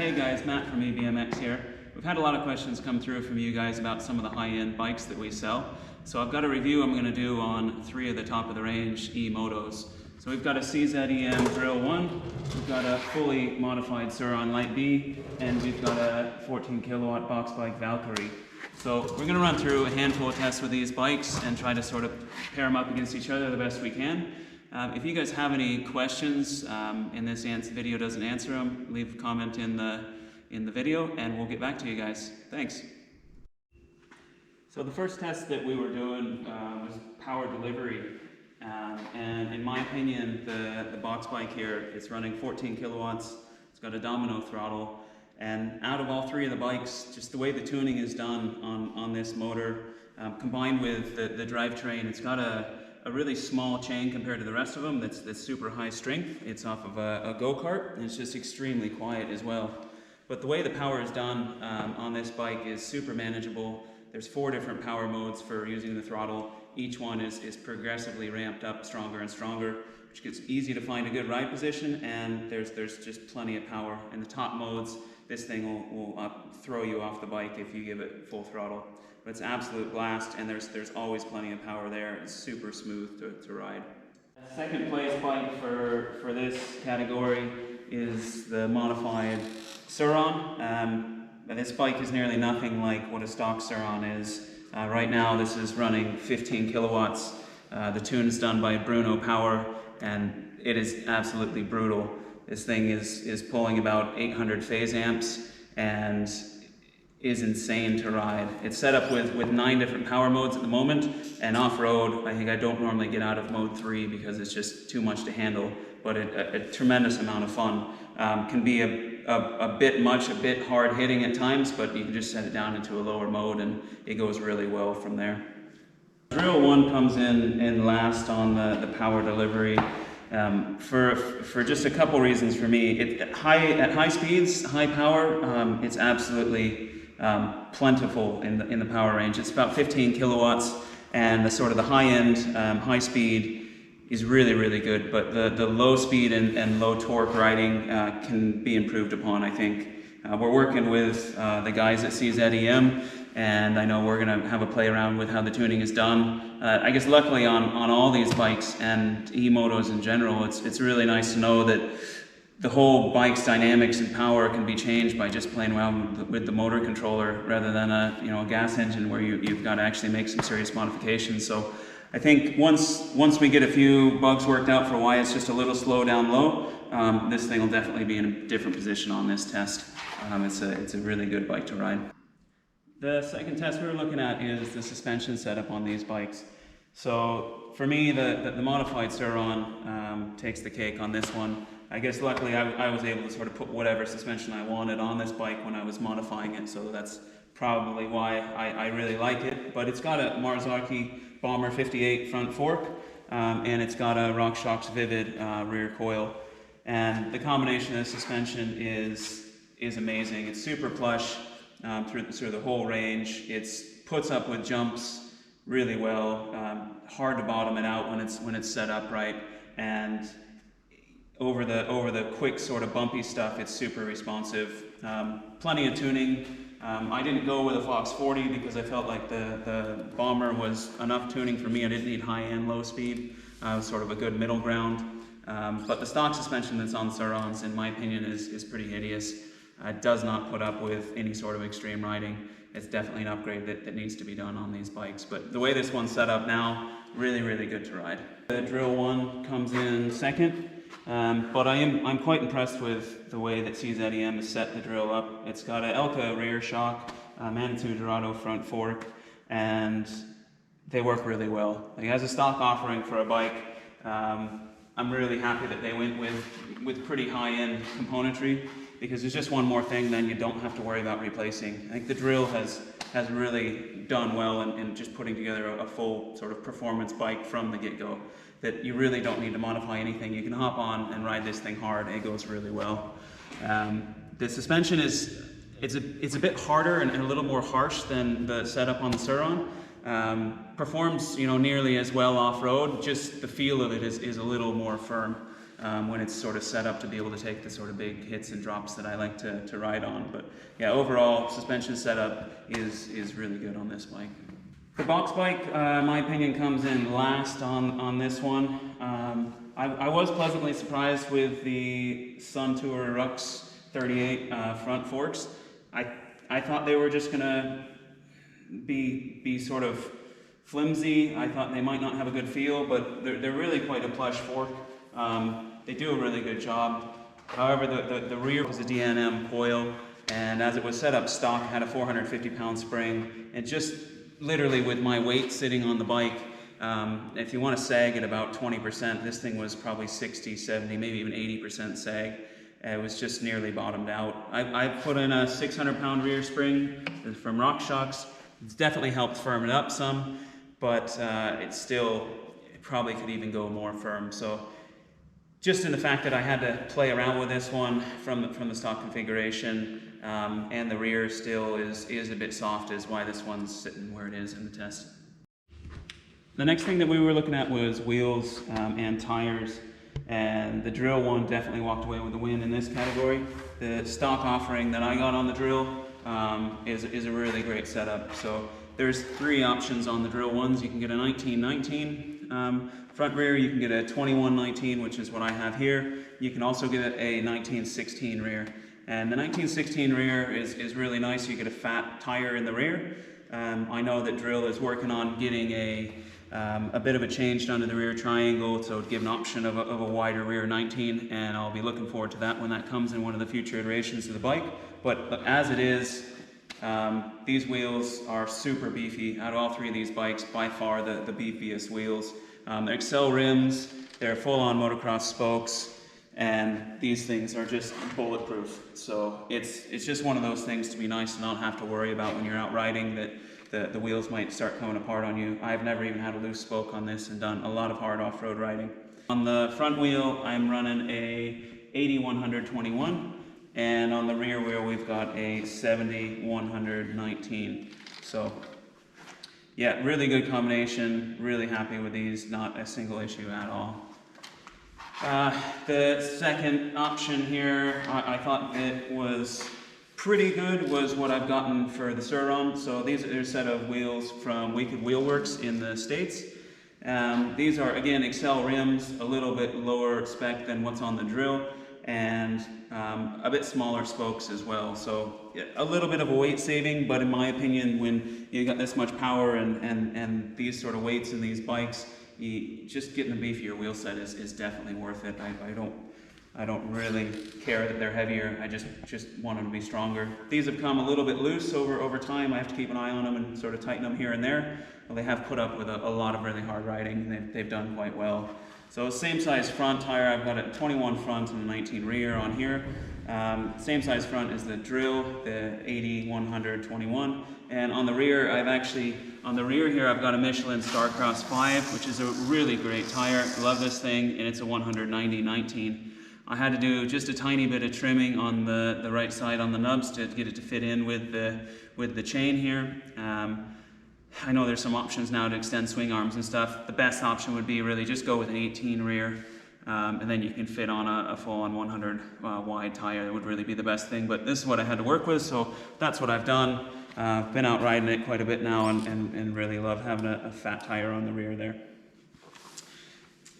Hey guys, Matt from EBMX here. We've had a lot of questions come through from you guys about some of the high-end bikes that we sell. So I've got a review I'm going to do on 3 of the top-of-the-range e-motos. So we've got a CZEM Drill 1, we've got a fully modified Sur Ron Light B, and we've got a 14 kilowatt Boxxbike Valkyrie. So we're going to run through a handful of tests with these bikes and try to sort of pair them up against each other the best we can. If you guys have any questions and this video doesn't answer them, leave a comment in the video and we'll get back to you guys. Thanks. So the first test that we were doing was power delivery. And in my opinion, the Boxxbike here, it's running 14 kilowatts, it's got a domino throttle, and out of all 3 of the bikes, just the way the tuning is done on this motor, combined with the drivetrain, it's got a really small chain compared to the rest of them that's super high strength. It's off of a go-kart, and it's just extremely quiet as well. But the way the power is done on this bike is super manageable. There's 4 different power modes for using the throttle. Each one is progressively ramped up stronger and stronger, which gets easy to find a good ride position, and there's just plenty of power. In the top modes, this thing will throw you off the bike if you give it full throttle. But it's absolute blast, and there's always plenty of power there. It's super smooth to ride. Second place bike for this category is the modified Sur Ron. This bike is nearly nothing like what a stock Sur Ron is. Right now this is running 15 kilowatts. The tune is done by Bruno Power, and it is absolutely brutal. This thing is pulling about 800 phase amps and is insane to ride. It's set up with 9 different power modes at the moment, and off-road, I think I don't normally get out of mode 3 because it's just too much to handle, but a tremendous amount of fun. Can be a bit much, a bit hard hitting at times, but you can just set it down into a lower mode and it goes really well from there. Drill 1 comes in last on the power delivery. For just a couple reasons for me. At high speeds, high power, it's absolutely plentiful in the power range. It's about 15 kilowatts, and the high-end, high-speed is really good, but the low speed and low torque riding can be improved upon, I think. We're working with the guys at CZEM, and I know we're going to have a play around with how the tuning is done. I guess luckily on all these bikes and e-motos in general, it's really nice to know that the whole bike's dynamics and power can be changed by just playing around with the motor controller rather than a gas engine where you've got to actually make some serious modifications. So I think once we get a few bugs worked out for why it's just a little slow down low, this thing will definitely be in a different position on this test. It's a really good bike to ride. The second test we were looking at is the suspension setup on these bikes. So for me, the modified Sur Ron takes the cake on this one. I guess luckily I was able to sort of put whatever suspension I wanted on this bike when I was modifying it, so that's probably why I really like it. But it's got a Marzocchi Bomber 58 front fork, and it's got a RockShox Vivid rear coil. And the combination of the suspension is amazing. It's super plush through the whole range. It puts up with jumps really well. Hard to bottom it out when it's set up right, and over the quick sort of bumpy stuff, it's super responsive. Plenty of tuning. I didn't go with a Fox 40 because I felt like the Bomber was enough tuning for me. I didn't need high and low speed. Sort of a good middle ground. But the stock suspension that's on Sur Rons, in my opinion, is pretty hideous. It does not put up with any sort of extreme riding. It's definitely an upgrade that needs to be done on these bikes. But the way this one's set up now, really good to ride. The Drill 1 comes in second. But I'm quite impressed with the way that CZEM has set the drill up. It's got an Elka rear shock, Manitou Dorado front fork, and they work really well. Like, as a stock offering for a bike, I'm really happy that they went with pretty high-end componentry, because there's just one more thing then you don't have to worry about replacing. I think the drill has really done well in just putting together a full sort of performance bike from the get-go, that you really don't need to modify anything. You can hop on and ride this thing hard. It goes really well. The suspension it's a bit harder and a little more harsh than the setup on the Sur Ron. Performs nearly as well off-road, just the feel of it is a little more firm. when it's sort of set up to be able to take the sort of big hits and drops that I like to ride on. But yeah, overall suspension setup is really good on this bike. The Boxxbike, my opinion, comes in last on this one. I was pleasantly surprised with the Sun Tour Rux 38 front forks. I thought they were just gonna be sort of flimsy. I thought they might not have a good feel, but they're really quite a plush fork. They do a really good job. However, the rear was a DNM coil, and as it was set up stock, it had a 450-pound spring, and just literally with my weight sitting on the bike, if you want to sag at about 20%, this thing was probably 60, 70, maybe even 80% sag. It was just nearly bottomed out. I put in a 600-pound rear spring from RockShox. It's definitely helped firm it up some, but it probably could even go more firm. So just in the fact that I had to play around with this one from the stock configuration, and the rear still is a bit soft, is why this one's sitting where it is in the test. The next thing that we were looking at was wheels and tires, and the drill one definitely walked away with the win in this category. The stock offering that I got on the drill is a really great setup. So there's 3 options on the drill ones. You can get a 1919 front rear, you can get a 2119, which is what I have here. You can also get a 1916 rear. And the 1916 rear is really nice. You get a fat tire in the rear. I know that Drill is working on getting a bit of a change done to the rear triangle, so to give an option of a wider rear 19, and I'll be looking forward to that when that comes in one of the future iterations of the bike. But as it is, these wheels are super beefy. Out of all 3 of these bikes, by far the beefiest wheels. They're Excel rims, they're full-on motocross spokes, and these things are just bulletproof. So it's just one of those things to be nice to not have to worry about when you're out riding, that the wheels might start coming apart on you. I've never even had a loose spoke on this and done a lot of hard off-road riding. On the front wheel, I'm running a 80-121, and on the rear wheel, we've got a 70-119. So yeah, really good combination, really happy with these, not a single issue at all. The second option here, I thought it was pretty good, was what I've gotten for the Sur Ron. So these are a set of wheels from Wicked Wheelworks in the States. These are, again, Excel rims, a little bit lower spec than what's on the drill, and a bit smaller spokes as well. So a little bit of a weight saving, but in my opinion, when you got this much power and these sort of weights in these bikes, just getting a beefier wheel set is definitely worth it. I don't really care that they're heavier. I just want them to be stronger. These have come a little bit loose over time. I have to keep an eye on them and sort of tighten them here and there. Well, they have put up with a lot of really hard riding. They've done quite well. So same size front tire. I've got a 21 front and a 19 rear on here. Same size front as the drill, the 80-121. And on the rear, on the rear here, I've got a Michelin Starcross 5, which is a really great tire. I love this thing, and it's a 190-19. I had to do just a tiny bit of trimming on the right side on the nubs to get it to fit in with the chain here. I know there's some options now to extend swing arms and stuff. The best option would be really just go with an 18 rear, and then you can fit on a full-on 100 wide tire. That would really be the best thing, but this is what I had to work with, so that's what I've done. Been out riding it quite a bit now, and really love having a fat tire on the rear there.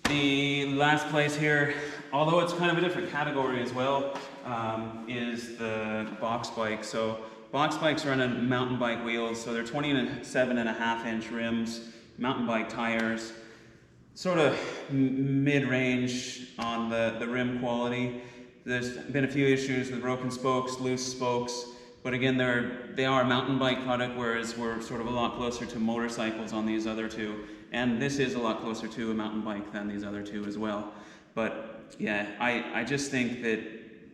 The last place here, although it's kind of a different category as well, is the Boxxbike. So Boxxbikes run on mountain bike wheels, so they're 27.5-inch rims, mountain bike tires, sort of mid-range on the rim quality. There's been a few issues with broken spokes, loose spokes, but again, they are a mountain bike product, whereas we're sort of a lot closer to motorcycles on these other 2. And this is a lot closer to a mountain bike than these other 2 as well. But yeah, I just think that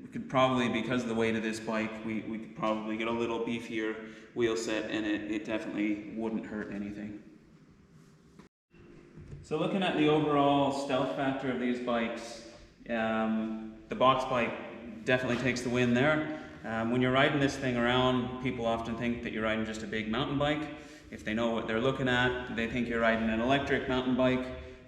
we could probably, because of the weight of this bike, we could probably get a little beefier wheel set, and it definitely wouldn't hurt anything. So looking at the overall stealth factor of these bikes, the Boxxbike definitely takes the win there. When you're riding this thing around, people often think that you're riding just a big mountain bike. If they know what they're looking at, they think you're riding an electric mountain bike.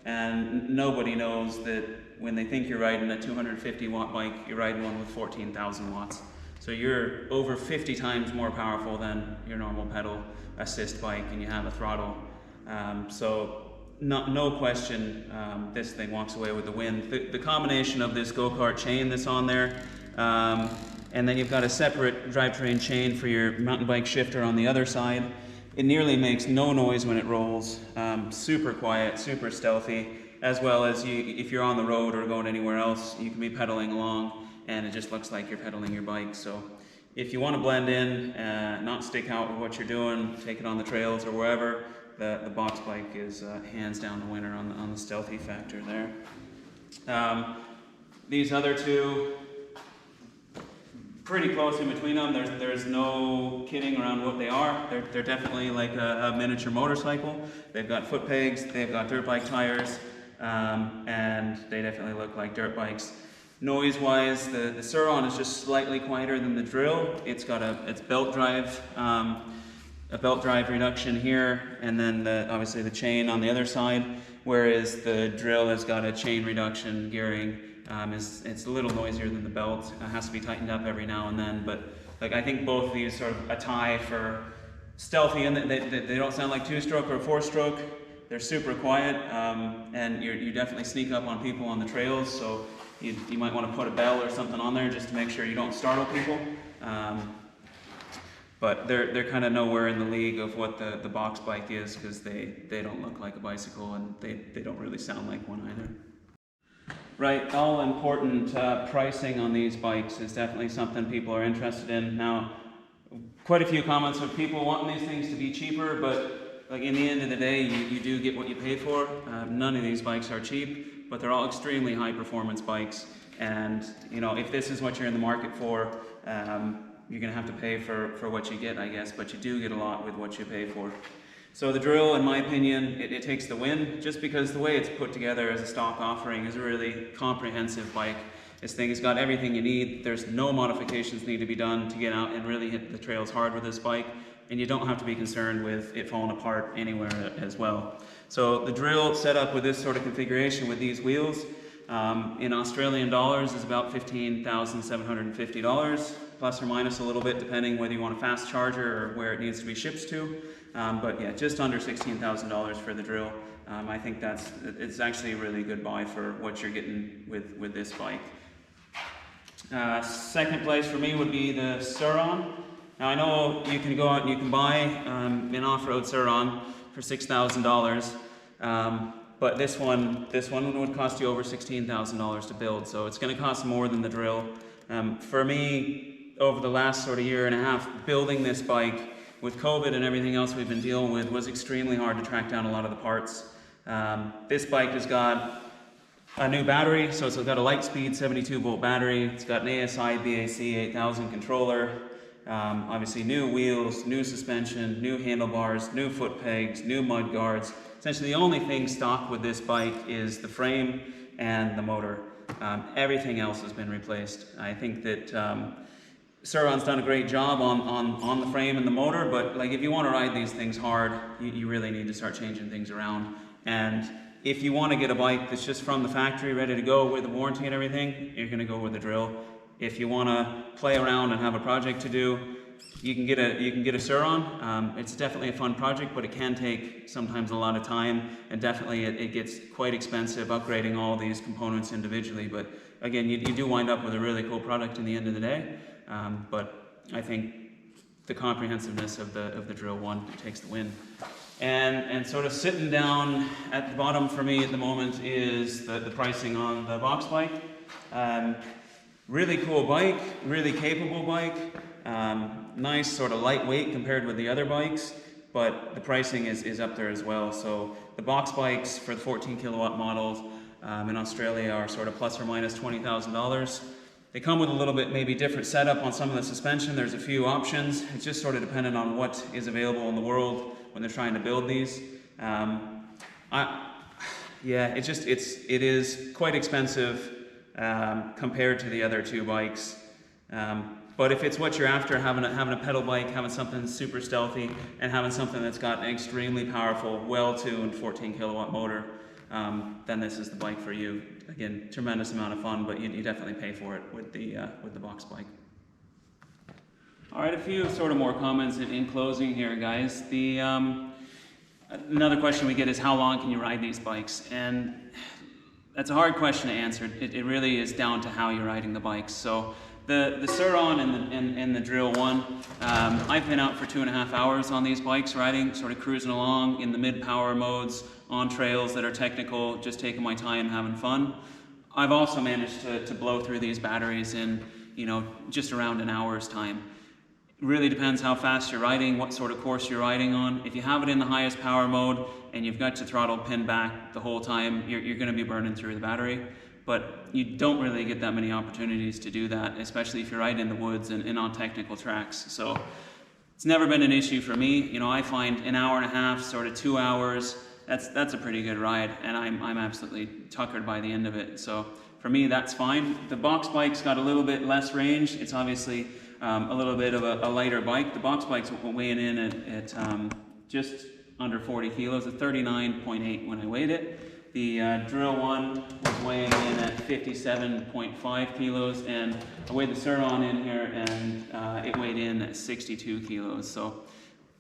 and nobody knows that when they think you're riding a 250 watt bike, you're riding one with 14,000 watts. So you're over 50 times more powerful than your normal pedal assist bike, and you have a throttle. So no question, this thing walks away with the win. The combination of this go-kart chain that's on there, and then you've got a separate drivetrain chain for your mountain bike shifter on the other side. It nearly makes no noise when it rolls, super quiet, super stealthy, as well as if you're on the road or going anywhere else, you can be pedaling along and it just looks like you're pedaling your bike. So if you want to blend in, not stick out with what you're doing, take it on the trails or wherever, the Boxxbike is hands down the winner on the stealthy factor there. These other two, pretty close in between them. There's no kidding around what they are. They're definitely like a miniature motorcycle. They've got foot pegs, they've got dirt bike tires, and they definitely look like dirt bikes. Noise-wise, the Sur Ron is just slightly quieter than the Drill. It's got a belt drive reduction here, and then obviously the chain on the other side, whereas the Drill has got a chain reduction gearing. It's a little noisier than the belt. It has to be tightened up every now and then, but like I think both of these sort of a tie for stealthy, and they don't sound like two-stroke or four-stroke. They're super quiet, and you definitely sneak up on people on the trails, so you might want to put a bell or something on there just to make sure you don't startle people. But they're kind of nowhere in the league of what the Boxxbike is, because they don't look like a bicycle, and they don't really sound like one either. Right, all important pricing on these bikes is definitely something people are interested in. Now, quite a few comments of people wanting these things to be cheaper, but like in the end of the day, you do get what you pay for. None of these bikes are cheap, but they're all extremely high performance bikes. And you know, if this is what you're in the market for, you're gonna have to pay for what you get, I guess, but you do get a lot with what you pay for. So the Drill, in my opinion, it takes the win, just because the way it's put together as a stock offering is a really comprehensive bike. This thing has got everything you need. There's no modifications need to be done to get out and really hit the trails hard with this bike, and you don't have to be concerned with it falling apart anywhere as well. So the Drill set up with this sort of configuration with these wheels, in Australian dollars is about $15,750, plus or minus a little bit depending whether you want a fast charger or where it needs to be shipped to. But yeah, just under $16,000 for the Drill. I think it's actually a really good buy for what you're getting with this bike. Second place for me would be the Sur Ron. Now I know you can go out and you can buy an off-road Sur Ron for $6,000, but this one would cost you over $16,000 to build, so it's going to cost more than the Drill. For me, over the last sort of year and a half, building this bike with COVID and everything else we've been dealing with was extremely hard to track down a lot of the parts. This bike has got a new battery, so it's got a Lightspeed 72 volt battery. It's got an ASI BAC 8000 controller. Obviously new wheels, new suspension, new handlebars, new foot pegs, new mud guards. Essentially the only thing stock with this bike is the frame and the motor. Everything else has been replaced. I think that Sur Ron's done a great job on the frame and the motor, but like if you want to ride these things hard, you really need to start changing things around. And if you want to get a bike that's just from the factory, ready to go with the warranty and everything, you're going to go with the Drill. If you want to play around and have a project to do, you can get a Sur Ron. It's definitely a fun project, but it can take sometimes a lot of time, and definitely it gets quite expensive upgrading all these components individually. But again, you do wind up with a really cool product in the end of the day. But I think the comprehensiveness of the Drill one takes the win. And sort of sitting down at the bottom for me at the moment is the pricing on the Boxxbike. Really cool bike, really capable bike, nice sort of lightweight compared with the other bikes, but the pricing is up there as well. So the Boxxbikes for the 14 kilowatt models in Australia are sort of plus or minus $20,000. They come with a little bit maybe different setup on some of the suspension. There's a few options. It's just sort of dependent on what is available in the world when they're trying to build these. Yeah, it is quite expensive compared to the other two bikes. But if it's what you're after, having a pedal bike, having something super stealthy, and having something that's got an extremely powerful, well-tuned 14 kilowatt motor, then this is the bike for you. Again, tremendous amount of fun, but you definitely pay for it with the Boxxbike. All right, a few sort of more comments in closing here, guys. Another question we get is how long can you ride these bikes? And that's a hard question to answer. It really is down to how you're riding the bikes. So the Sur Ron and the Drill 1, I've been out for 2.5 hours on these bikes riding, sort of cruising along in the mid-power modes, on trails that are technical, just taking my time, having fun. I've also managed to blow through these batteries in, just around an hour's time. It really depends how fast you're riding, what sort of course you're riding on. If you have it in the highest power mode and you've got your throttle pinned back the whole time, you're going to be burning through the battery. But you don't really get that many opportunities to do that, especially if you're riding in the woods and on technical tracks. So it's never been an issue for me. I find an hour and a half, sort of 2 hours, that's a pretty good ride, and I'm absolutely tuckered by the end of it. So for me, that's fine. The Boxxbike's got a little bit less range. It's obviously a little bit of a lighter bike. The Boxxbike's weighing in at just under 40 kilos, at 39.8 when I weighed it. The Drill 1 was weighing in at 57.5 kilos, and I weighed the Sur Ron in here, and it weighed in at 62 kilos. So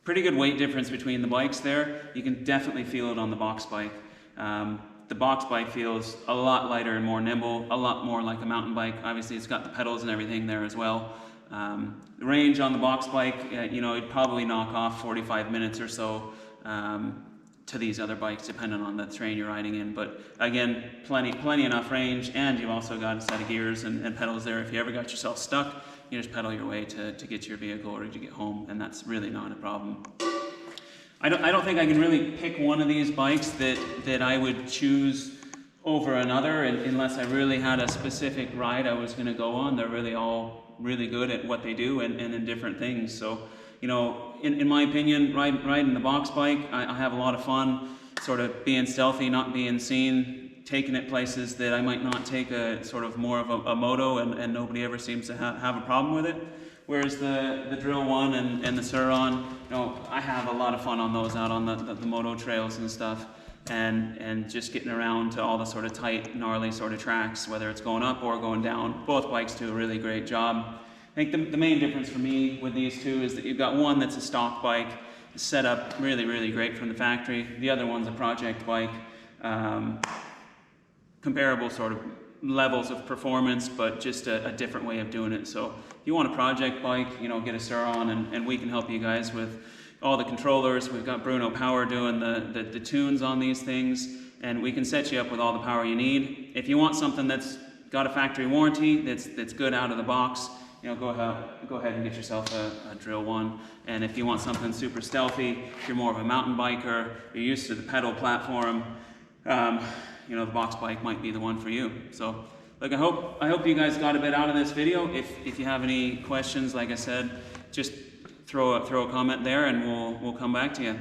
pretty good weight difference between the bikes there. You can definitely feel it on the Boxxbike. The Boxxbike feels a lot lighter and more nimble, a lot more like a mountain bike. Obviously, it's got the pedals and everything there as well. The range on the Boxxbike, it'd probably knock off 45 minutes or so to these other bikes, depending on the terrain you're riding in. But again, plenty enough range, and you've also got a set of gears and pedals there. If you ever got yourself stuck, you just pedal your way to get to your vehicle or to get home, and that's really not a problem. I don't think I can really pick one of these bikes that I would choose over another unless I really had a specific ride I was going to go on. They're really all really good at what they do and in different things. So, in my opinion, riding the Boxxbike, I have a lot of fun, sort of being stealthy, not being seen, taking it places that I might not take a sort of more of a moto, and nobody ever seems to have a problem with it. Whereas the Drill 1 and the Sur Ron, I have a lot of fun on those out on the moto trails and stuff, and just getting around to all the sort of tight, gnarly sort of tracks, whether it's going up or going down. Both bikes do a really great job. I think the main difference for me with these two is that you've got one that's a stock bike, set up really, really great from the factory. The other one's a project bike. Comparable sort of levels of performance, but just a different way of doing it. So if you want a project bike, get a Sur Ron, and we can help you guys with all the controllers. We've got Bruno Power doing the tunes on these things, and we can set you up with all the power you need. If you want something that's got a factory warranty, that's good out of the box, go ahead and get yourself a Drill 1. And if you want something super stealthy, if you're more of a mountain biker, you're used to the pedal platform, the Boxxbike might be the one for you. So, look, I hope you guys got a bit out of this video. If you have any questions, like I said, just throw a comment there, and we'll come back to you.